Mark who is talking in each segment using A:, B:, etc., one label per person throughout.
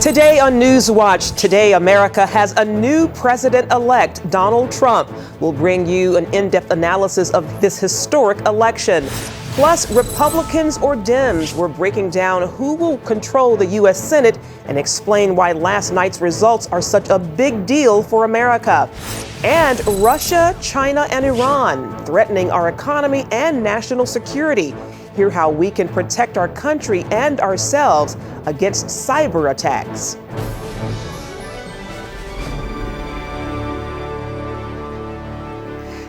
A: Today on NewsWatch, today America has a new president-elect, Donald Trump. We'll bring you an in-depth analysis of this historic election. Plus, Republicans or Dems, we're breaking down who will control the U.S. Senate and explain why last night's results are such a big deal for America. And Russia, China, and Iran threatening our economy and national security. Hear how we can protect our country and ourselves against cyber attacks.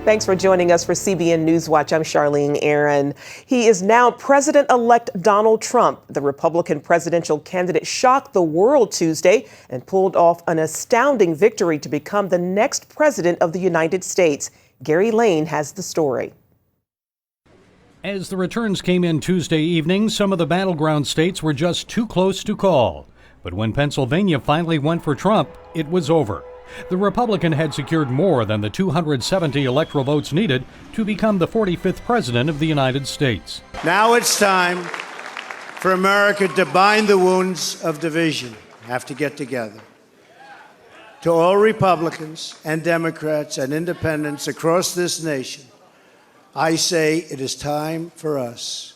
A: Thanks for joining us for CBN NewsWatch. I'm Charlene Aaron. He is now President-elect Donald Trump. The Republican presidential candidate shocked the world Tuesday and pulled off an astounding victory to become the next president of the United States. Gary Lane has the story.
B: As the returns came in Tuesday evening, some of the battleground states were just too close to call. But when Pennsylvania finally went for Trump, it was over. The Republican had secured more than the 270 electoral votes needed to become the 45th president of the United States.
C: Now it's time for America to bind the wounds of division. Have to get together. To all Republicans and Democrats and independents across this nation, I say it is time for us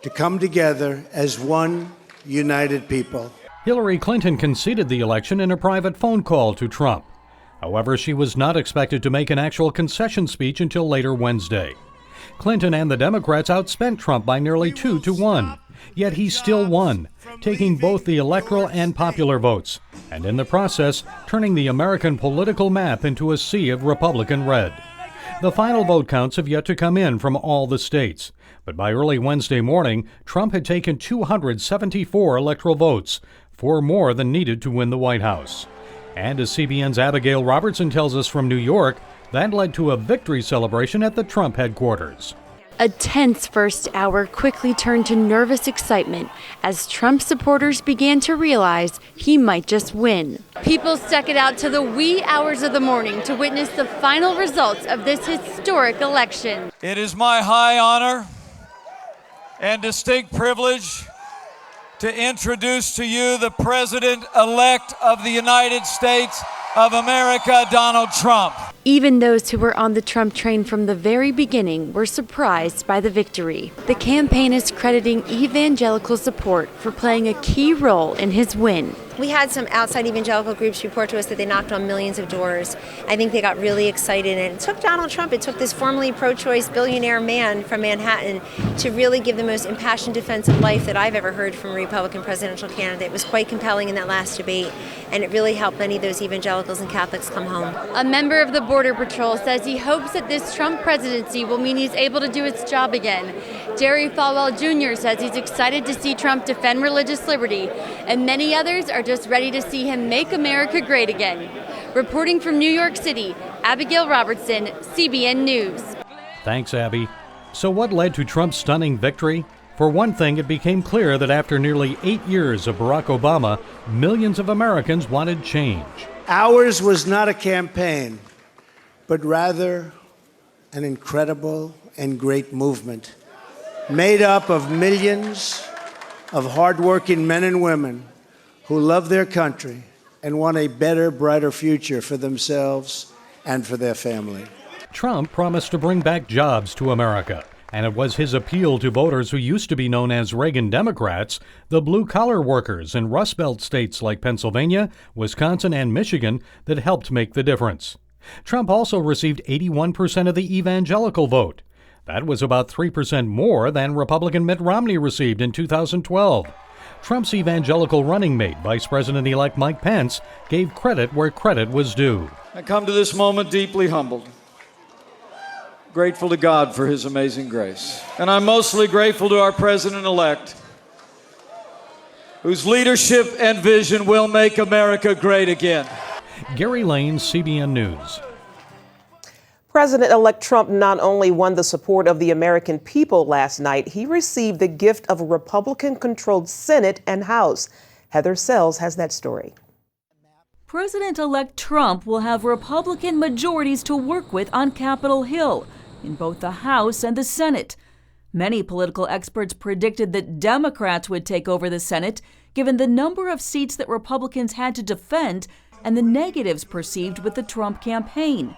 C: to come together as one united people.
B: Hillary Clinton conceded the election in a private phone call to Trump. However, she was not expected to make an actual concession speech until later Wednesday. Clinton and the Democrats outspent Trump by nearly 2-1. Yet he still won, taking both the electoral and popular votes, and in the process, turning the American political map into a sea of Republican red. The final vote counts have yet to come in from all the states. But by early Wednesday morning, Trump had taken 274 electoral votes, 4 more than needed to win the White House. And as CBN's Abigail Robertson tells us from New York, that led to a victory celebration at the Trump headquarters.
D: A tense first hour quickly turned to nervous excitement as Trump supporters began to realize he might just win. People stuck it out to the wee hours of the morning to witness the final results of this historic election.
E: It is my high honor and distinct privilege to introduce to you the President-elect of the United States of America, Donald Trump.
D: Even those who were on the Trump train from the very beginning were surprised by the victory. The campaign is crediting evangelical support for playing a key role in his win.
F: We had some outside evangelical groups report to us that they knocked on millions of doors. I think they got really excited, and it took Donald Trump, it took this formerly pro-choice billionaire man from Manhattan to really give the most impassioned defense of life that I've ever heard from a Republican presidential candidate. It was quite compelling in that last debate, and it really helped many of those evangelicals and Catholics come home.
D: A member of the Border Patrol says he hopes that this Trump presidency will mean he's able to do his job again. Jerry Falwell Jr. says he's excited to see Trump defend religious liberty, and many others are just ready to see him make America great again. Reporting from New York City, Abigail Robertson, CBN News.
B: Thanks, Abby. So what led to Trump's stunning victory? For one thing, it became clear that after nearly 8 years of Barack Obama, millions of Americans wanted change.
C: Ours was not a campaign, but rather an incredible and great movement made up of millions of hardworking men and women who love their country and want a better, brighter future for themselves and for their family.
B: Trump promised to bring back jobs to America, and it was his appeal to voters who used to be known as Reagan Democrats, the blue-collar workers in Rust Belt states like Pennsylvania, Wisconsin, and Michigan, that helped make the difference. Trump also received 81% of the evangelical vote. That was about 3% more than Republican Mitt Romney received in 2012. Trump's evangelical running mate, Vice President-elect Mike Pence, gave credit where credit was due.
E: I come to this moment deeply humbled, grateful to God for his amazing grace. And I'm mostly grateful to our President-elect, whose leadership and vision will make America great again.
B: Gary Lane, CBN News.
A: President-elect Trump not only won the support of the American people last night, he received the gift of a Republican-controlled Senate and House. Heather Sells has that story.
G: President-elect Trump will have Republican majorities to work with on Capitol Hill, in both the House and the Senate. Many political experts predicted that Democrats would take over the Senate, given the number of seats that Republicans had to defend and the negatives perceived with the Trump campaign.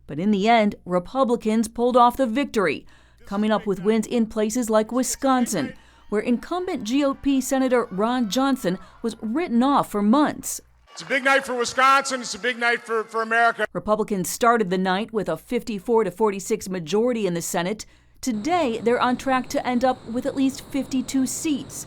G: But in the end, Republicans pulled off the victory, coming up with wins in places like Wisconsin, where incumbent GOP Senator Ron Johnson was written off for months.
H: It's a big night for Wisconsin. It's a big night for America.
G: Republicans started the night with a 54-46 majority in the Senate. Today, they're on track to end up with at least 52 seats.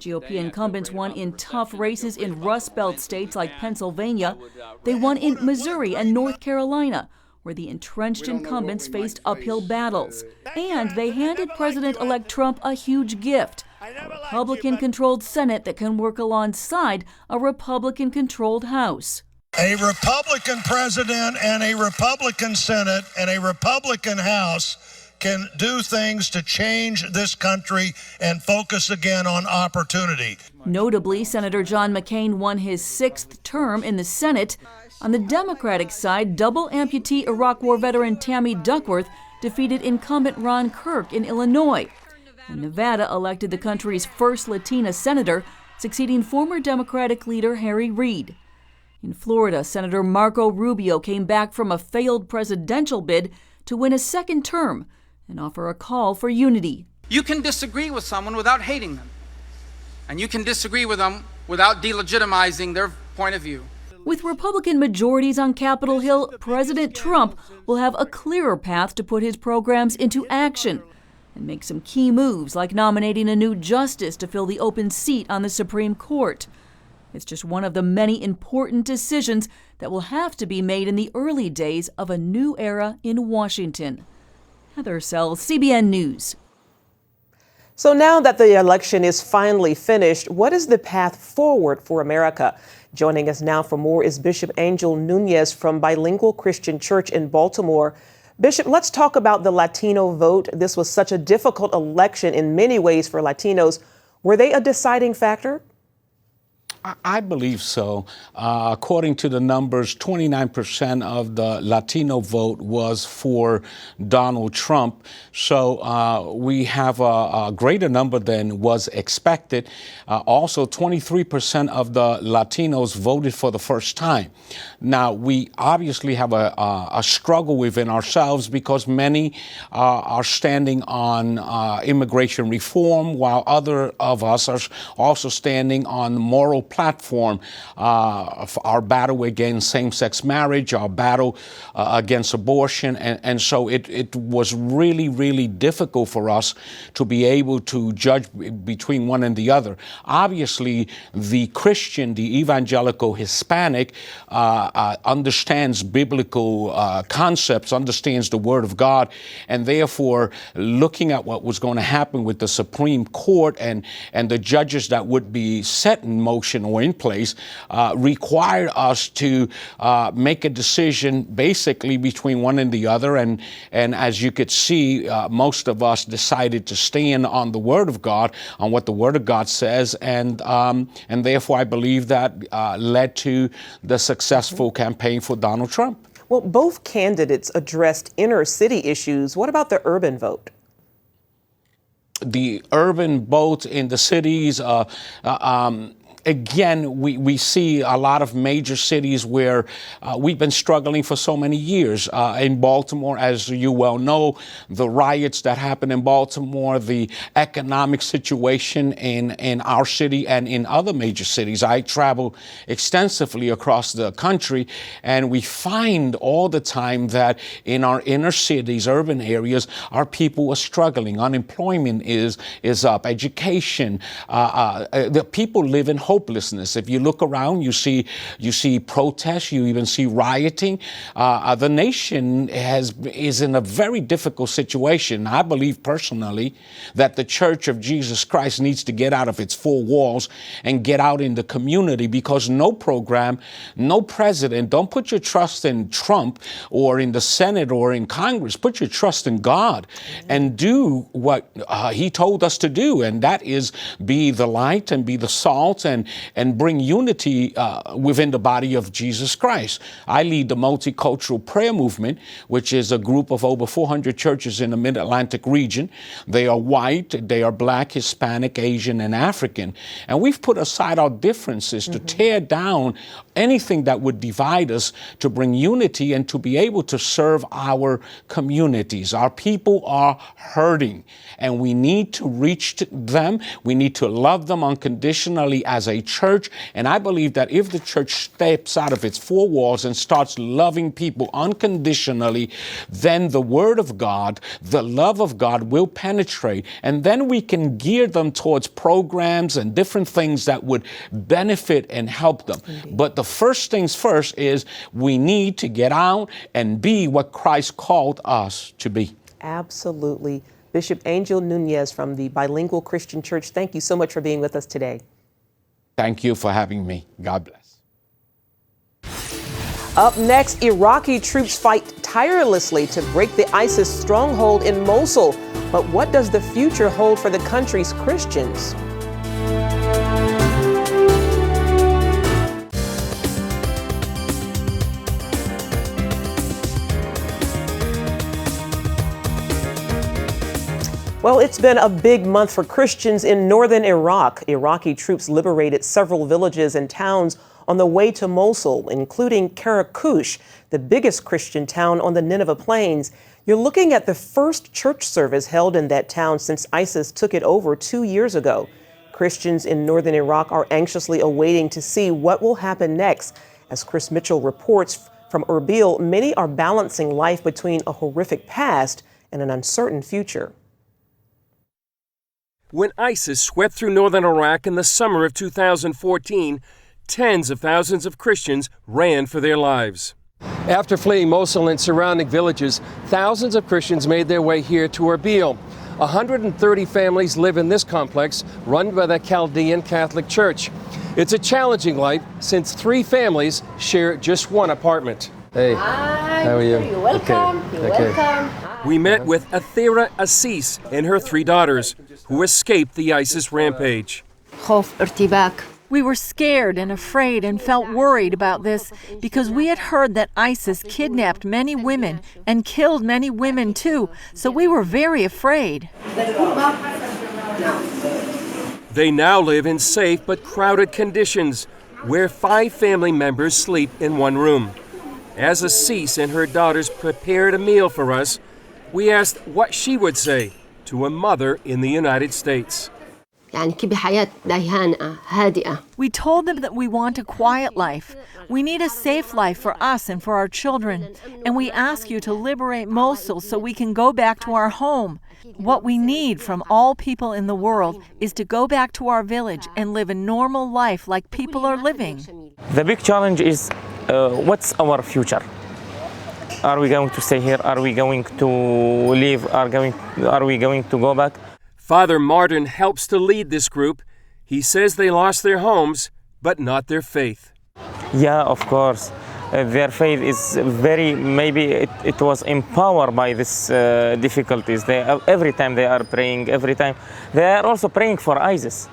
G: GOP incumbents won in tough races in Rust Belt states like Pennsylvania. They won in Missouri and North Carolina, where the entrenched incumbents faced uphill battles. And they handed President-elect Trump a huge gift, a Republican-controlled Senate that can work alongside a Republican-controlled House.
I: A Republican president and a Republican Senate and a Republican House can do things to change this country and focus again on opportunity.
G: Notably, Senator John McCain won his 6th term in the Senate. On the Democratic side, double amputee Iraq War veteran Tammy Duckworth defeated incumbent Ron Kirk in Illinois. And Nevada elected the country's first Latina senator, succeeding former Democratic leader Harry Reid. In Florida, Senator Marco Rubio came back from a failed presidential bid to win a 2nd term and offer a call for unity.
J: You can disagree with someone without hating them, and you can disagree with them without delegitimizing their point of view.
G: With Republican majorities on Capitol Hill, President Trump will have a clearer path to put his programs into action and make some key moves like nominating a new justice to fill the open seat on the Supreme Court. It's just one of the many important decisions that will have to be made in the early days of a new era in Washington. Heather Sells, CBN News.
A: So now that the election is finally finished, what is the path forward for America? Joining us now for more is Bishop Angel Nunez from Bilingual Christian Church in Baltimore. Bishop, let's talk about the Latino vote. This was such a difficult election in many ways for Latinos. Were they a deciding factor?
K: I believe so. According to the numbers, 29% of the Latino vote was for Donald Trump. So we have a greater number than was expected. Also, 23% of the Latinos voted for the first time. Now, we obviously have a struggle within ourselves because many are standing on immigration reform, while other of us are also standing on moral platform, our battle against same-sex marriage, our battle against abortion. And so it was really, really difficult for us to be able to judge between one and the other. Obviously, the Christian, the evangelical Hispanic, understands biblical concepts, understands the Word of God, and therefore looking at what was going to happen with the Supreme Court and the judges that would be set in motion or in place required us to make a decision basically between one and the other. And as you could see, most of us decided to stand on the Word of God, on what the Word of God says, and therefore I believe that led to the successful campaign for Donald Trump.
A: Well, both candidates addressed inner city issues. What about the urban vote?
K: The urban vote in the cities, again, we see a lot of major cities where we've been struggling for so many years. In Baltimore, as you well know, the riots that happened in Baltimore, the economic situation in our city and in other major cities. I travel extensively across the country, and we find all the time that in our inner cities, urban areas, our people are struggling. Unemployment is up. Education, the people live in hopelessness. If you look around, you see protests, you even see rioting. The nation is in a very difficult situation. I believe personally that the Church of Jesus Christ needs to get out of its four walls and get out in the community, because no program, no president, don't put your trust in Trump or in the Senate or in Congress. Put your trust in God and do what he told us to do, and that is be the light and be the salt and and bring unity within the body of Jesus Christ. I lead the Multicultural Prayer Movement, which is a group of over 400 churches in the Mid-Atlantic region. They are white, they are Black, Hispanic, Asian, and African. And we've put aside our differences to tear down anything that would divide us, to bring unity and to be able to serve our communities. Our people are hurting, and we need to reach them. We need to love them unconditionally as a church. And I believe that if the church steps out of its four walls and starts loving people unconditionally, then the Word of God, the love of God will penetrate. And then we can gear them towards programs and different things that would benefit and help them. But the first things first is we need to get out and be what Christ called us to be.
A: Absolutely. Bishop Angel Nunez from the Bilingual Christian Church, thank you so much for being with us today.
K: Thank you for having me. God bless.
A: Up next, Iraqi troops fight tirelessly to break the ISIS stronghold in Mosul. But what does the future hold for the country's Christians? Well, it's been a big month for Christians in northern Iraq. Iraqi troops liberated several villages and towns on the way to Mosul, including Karakush, the biggest Christian town on the Nineveh Plains. You're looking at the first church service held in that town since ISIS took it over 2 years ago. Christians in northern Iraq are anxiously awaiting to see what will happen next. As Chris Mitchell reports from Erbil, many are balancing life between a horrific past and an uncertain future.
L: When ISIS swept through northern Iraq in the summer of 2014, tens of thousands of Christians ran for their lives. After fleeing Mosul and surrounding villages, thousands of Christians made their way here to Erbil. 130 families live in this complex run by the Chaldean Catholic Church. It's a challenging life since 3 families share just one apartment. Hey, how are you?
M: You're welcome.
L: Okay.
M: You're welcome.
L: We met with Athira Assis and her 3 daughters, who escaped the ISIS rampage.
N: We were scared and afraid and felt worried about this because we had heard that ISIS kidnapped many women and killed many women too, so we were very afraid.
L: They now live in safe but crowded conditions, where 5 family members sleep in one room. As Assis and her daughters prepared a meal for us, we asked what she would say to a mother in the United States.
N: We told them that we want a quiet life. We need a safe life for us and for our children. And we ask you to liberate Mosul so we can go back to our home. What we need from all people in the world is to go back to our village and live a normal life like people are living.
O: The big challenge is what's our future? Are we going to stay here? Are we going to leave? Are we going to go back?
L: Father Martin helps to lead this group. He says they lost their homes, but not their faith.
O: Yeah, of course. Their faith is maybe it was empowered by these difficulties. Every time they are praying, every time. They are also praying for ISIS,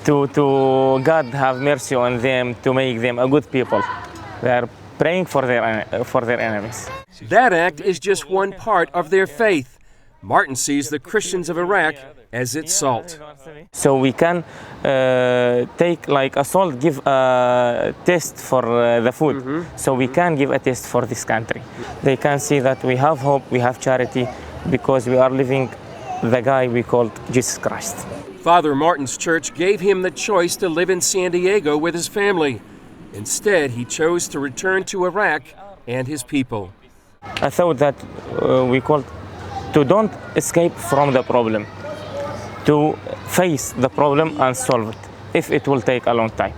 O: to God have mercy on them, to make them a good people. They are praying for their enemies.
L: That act is just one part of their faith. Martin sees the Christians of Iraq as its salt.
O: So we can take like a salt, give a taste for the food. So we can give a taste for this country. They can see that we have hope, we have charity, because we are living the guy we called Jesus Christ.
L: Father Martin's church gave him the choice to live in San Diego with his family. Instead, he chose to return to Iraq and his people.
O: I thought that we called to don't escape from the problem, to face the problem and solve it, if it will take a long time.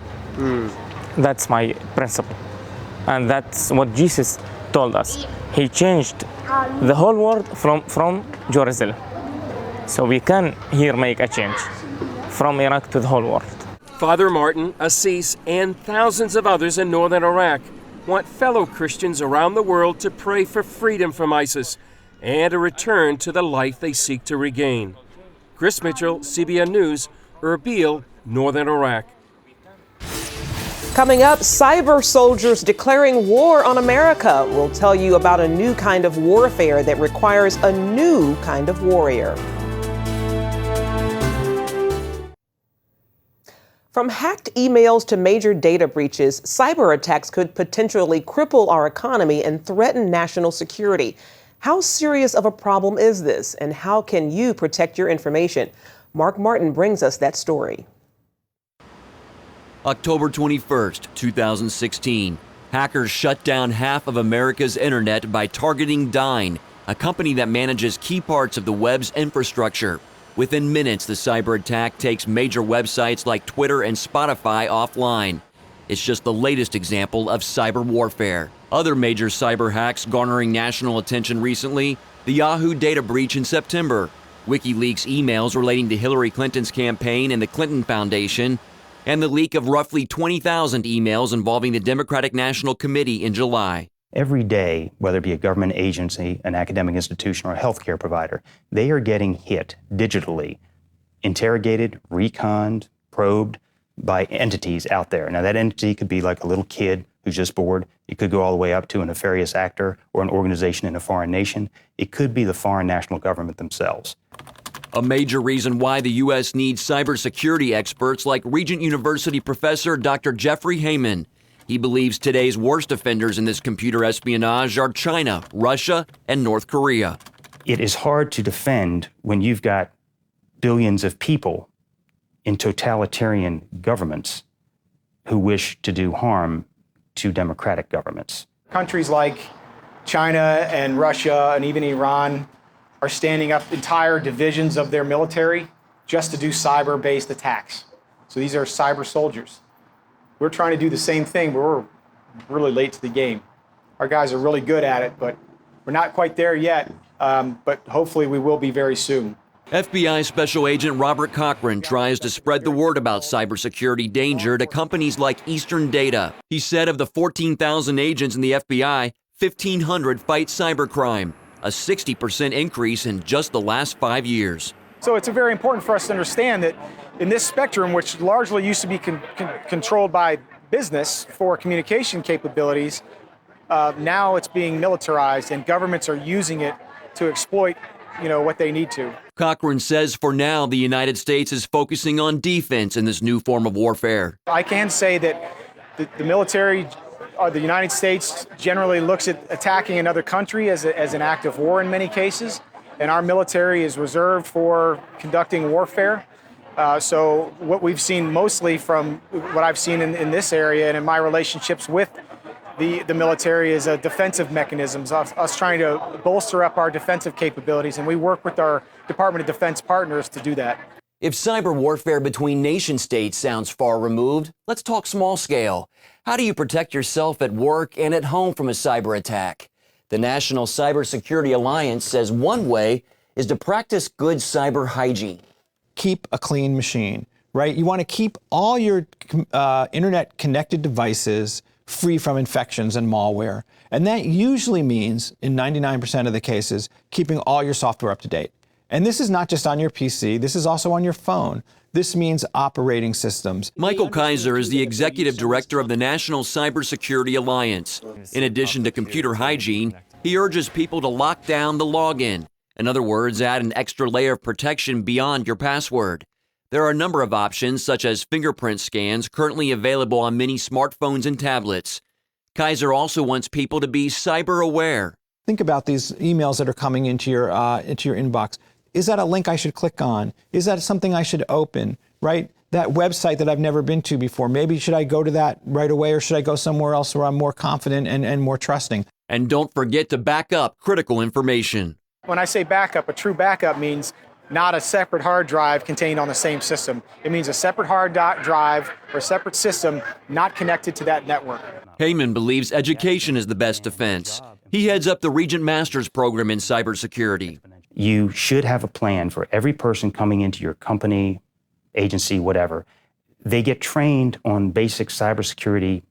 O: That's my principle. And that's what Jesus told us. He changed the whole world from Jerusalem. So we can here make a change from Iraq to the whole world.
L: Father Martin, Assis, and thousands of others in northern Iraq want fellow Christians around the world to pray for freedom from ISIS and a return to the life they seek to regain. Chris Mitchell, CBN News, Erbil, northern Iraq.
A: Coming up, cyber soldiers declaring war on America. We'll tell you about a new kind of warfare that requires a new kind of warrior. From hacked emails to major data breaches, cyber attacks could potentially cripple our economy and threaten national security. How serious of a problem is this, and how can you protect your information? Mark Martin brings us that story.
M: October 21st, 2016. Hackers shut down half of America's internet by targeting Dyn, a company that manages key parts of the web's infrastructure. Within minutes, the cyber attack takes major websites like Twitter and Spotify offline. It's just the latest example of cyber warfare. Other major cyber hacks garnering national attention recently: the Yahoo data breach in September, WikiLeaks emails relating to Hillary Clinton's campaign and the Clinton Foundation, and the leak of roughly 20,000 emails involving the Democratic National Committee in July.
P: Every day, whether it be a government agency, an academic institution, or a healthcare provider, they are getting hit digitally, interrogated, reconned, probed by entities out there. Now, that entity could be like a little kid who's just bored. It could go all the way up to a nefarious actor or an organization in a foreign nation. It could be the foreign national government themselves.
M: A major reason why the U.S. needs cybersecurity experts like Regent University professor Dr. Jeffrey Heyman. He believes today's worst offenders in this computer espionage are China, Russia, and North Korea.
P: It is hard to defend when you've got billions of people in totalitarian governments who wish to do harm to democratic governments.
Q: Countries like China and Russia and even Iran are standing up entire divisions of their military just to do cyber-based attacks. So these are cyber soldiers. We're trying to do the same thing, but we're really late to the game. Our guys are really good at it, but we're not quite there yet, but hopefully we will be very soon.
M: FBI Special Agent Robert Cochran tries to spread the word about cybersecurity danger to companies like Eastern Data. He said of the 14,000 agents in the FBI, 1,500 fight cybercrime, a 60% increase in just the last 5 years.
Q: So it's very important for us to understand that in this spectrum, which largely used to be controlled by business for communication capabilities, now it's being militarized and governments are using it to exploit, what they need to.
M: Cochran says for now, the United States is focusing on defense in this new form of warfare.
Q: I can say that the military, or the United States, generally looks at attacking another country as an act of war in many cases, and our military is reserved for conducting warfare. So what we've seen mostly from what I've seen in this area and in my relationships with the military is a defensive mechanisms, us trying to bolster up our defensive capabilities, and we work with our Department of Defense partners to do that.
M: If cyber warfare between nation states sounds far removed, let's talk small scale. How do you protect yourself at work and at home from a cyber attack? The National Cybersecurity Alliance says one way is to practice good cyber hygiene.
R: Keep a clean machine, right? You want to keep all your internet connected devices free from infections and malware. And that usually means, in 99% of the cases, keeping all your software up to date. And this is not just on your PC, this is also on your phone. This means operating systems.
M: Michael Kaiser is the executive director of the National Cybersecurity Alliance. In addition to computer hygiene, he urges people to lock down the login. In other words, add an extra layer of protection beyond your password. There are a number of options, such as fingerprint scans, currently available on many smartphones and tablets. Kaiser also wants people to be cyber aware.
R: Think about these emails that are coming into your inbox. Is that a link I should click on? Is that something I should open, right? That website that I've never been to before, maybe should I go to that right away, or should I go somewhere else where I'm more confident and more trusting?
M: And don't forget to back up critical information.
Q: When I say backup, a true backup means not a separate hard drive contained on the same system. It means a separate hard drive or a separate system not connected to that network.
M: Heyman believes education is the best defense. He heads up the Regent Master's program in cybersecurity.
P: You should have a plan for every person coming into your company, agency, whatever. They get trained on basic cybersecurity,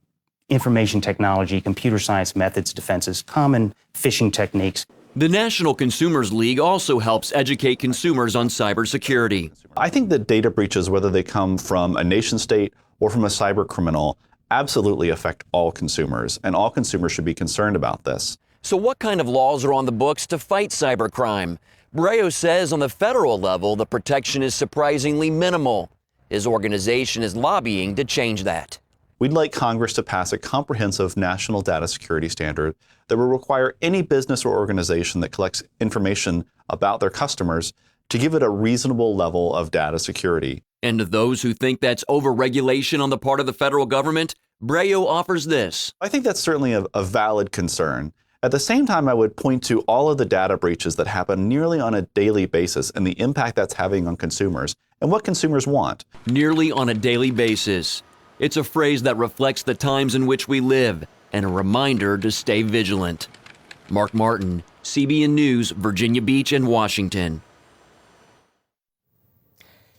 P: information technology, computer science methods, defenses, common phishing techniques.
M: The National Consumers League also helps educate consumers on cybersecurity.
S: I think that data breaches, whether they come from a nation state or from a cyber criminal, absolutely affect all consumers, and all consumers should be concerned about this.
M: So what kind of laws are on the books to fight cybercrime? Breo says on the federal level, the protection is surprisingly minimal. His organization is lobbying to change that.
S: We'd like Congress to pass a comprehensive national data security standard that will require any business or organization that collects information about their customers to give it a reasonable level of data security.
M: And to those who think that's overregulation on the part of the federal government, Breo offers this.
S: I think that's certainly a valid concern. At the same time, I would point to all of the data breaches that happen nearly on a daily basis and the impact that's having on consumers and what consumers want.
M: Nearly on a daily basis. It's a phrase that reflects the times in which we live and a reminder to stay vigilant. Mark Martin, CBN News, Virginia Beach and Washington.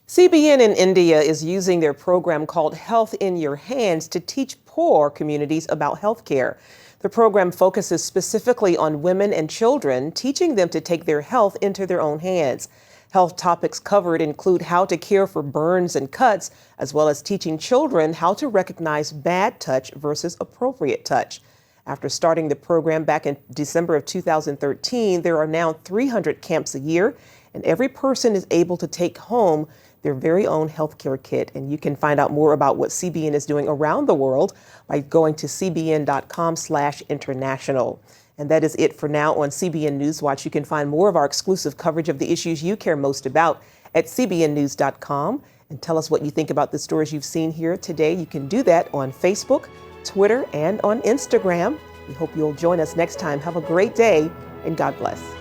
A: CBN in India is using their program called Health in Your Hands to teach poor communities about health care. The program focuses specifically on women and children, teaching them to take their health into their own hands. Health topics covered include how to care for burns and cuts, as well as teaching children how to recognize bad touch versus appropriate touch. After starting the program back in December of 2013, there are now 300 camps a year, and every person is able to take home their very own healthcare kit. And you can find out more about what CBN is doing around the world by going to cbn.com/international. And that is it for now on CBN NewsWatch. You can find more of our exclusive coverage of the issues you care most about at cbnnews.com. And tell us what you think about the stories you've seen here today. You can do that on Facebook, Twitter, and on Instagram. We hope you'll join us next time. Have a great day, and God bless.